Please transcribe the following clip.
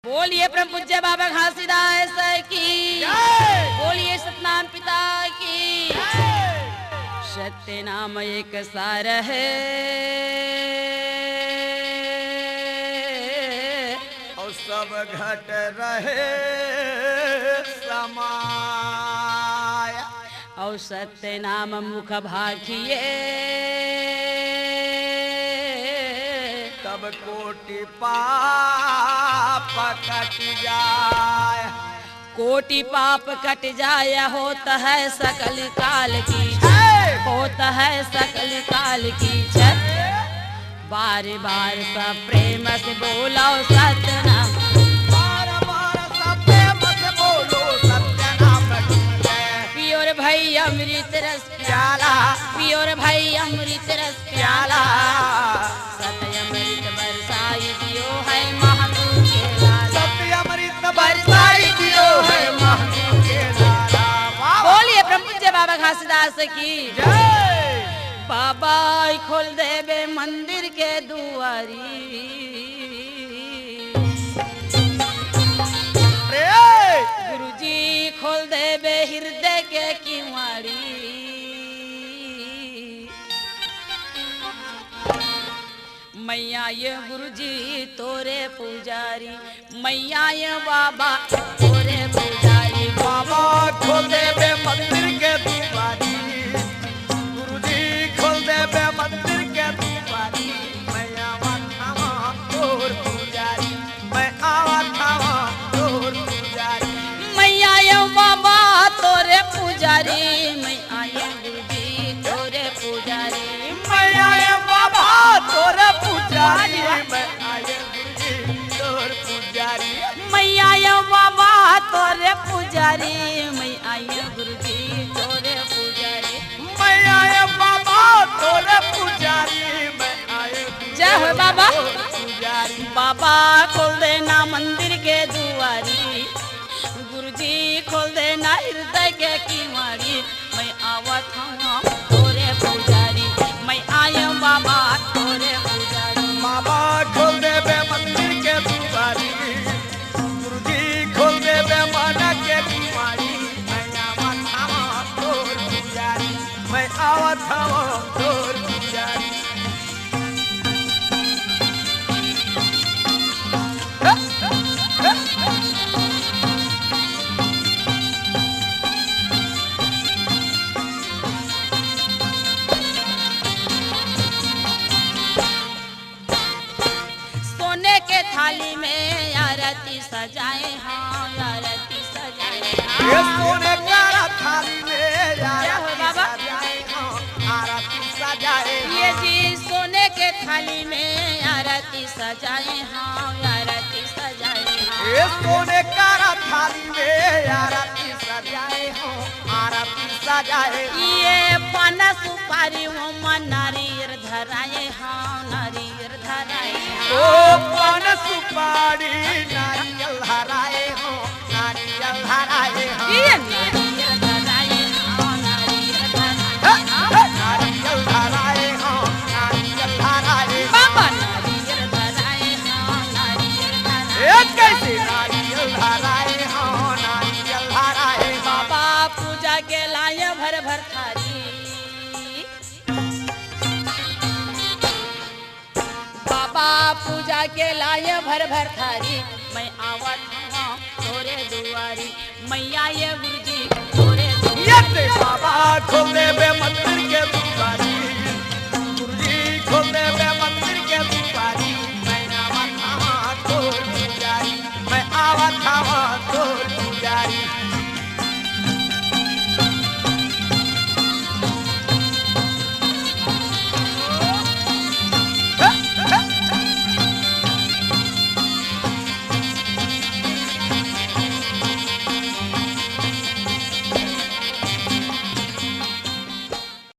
बोलिए परम पूज्य बाबा घासीदास की, बोलिए सतनाम पिता की। सत्य नाम एक सार है और सब घट रहे समाया। और सत्य नाम मुख भाखिए तब कोटि पाप कट जाए। कोटि पाप कट जाय होता है सकल काल की, होता है सकल काल की छत। बार बार सब प्रेम से बोलो सत्य नाम, बार बार सब प्रेम से बोलो सत्य नाम की जय। पियोर भाई अमृत रस प्याला, पियोर भाई अमृत रस प्याला सत्य अमृत बरसाई दियो है महादेव के लाला। सत्य अमृत बरसाई दियो है महादेव के लाला। वाह! बोलिए परम पूज्य बाबा घासीदास की जय। बाबा खोल देवे मंदिर के दुआरी, गुरुजी खोल देवे हृदय के किवाड़ी। मैया ये गुरुजी तोरे पुजारी, मैया ये बाबा तोरे पुजारी। बाबा खोल देवे मंदिर के दुआरी, गुरुजी खोल देवे मंदिर के दुआरी। मैं आवा थावा तोर पुजारी, मैं आवा थावा तोर पुजारी। मैया ये बाबा तोरे पुजारी, मैं आया गुरुजी तोरे पुजारी। मैं आया बाबा तोर पुजारी, मैं आया गुरुजी तोर पुजारी। मैया ये बाबा तोरे पुजारी, मैं आया गुरुजी तोरे पुजारी। मैं आया बाबा तोर पुजारी, मैं आया जय हो बाबा। पुजारी। बाबा खोल देना मंदिर के दुआरी, गुरुजी खोल देना हृदय के किवाड़ी। मैं आवत हूँ तोरे पुजारी, मैं आया बाबा तोरे पुजारी। बाबा खोल देवे मंदिर के दुआरी, गुरुजी खोल देवे मन के दुआरी। मैं आवत हूँ तोर पुजारी, मैं आवत हूँ तोर पुजारी। सोने के थाली में आरती सजाए, हाँ आरती सजाए। ये सोने का थाली में जय हो बाबा। आरती सजाए। ये जी सोने के थाली में आरती सजाए, हाँ आरती सजाए। ये सोने का थाली में आरती सजाए हो, आरती सजाए। ये पान सुपारी वो मन नारियर धराए, हाँ नारियर धराए। ओ पान सुपारी नारियल हराए हो, नारियल हराए हो। ये नारियर धराए, हाँ नारियर धराए। नारियल हराए हो, नारियल हराए। बाबा नारियर धराए, हाँ नारियर धराए। एक कैसे नारियल हराए हो, नारियल हराए। बाबा पूजा के लाए भर भर थारी, बाबा पूजा के लाए भर भर थारी। मैं आवत हूँ तोरे दुआरी, मैया ये गुरुजी तोरे दुआरी। ये बाबा खोल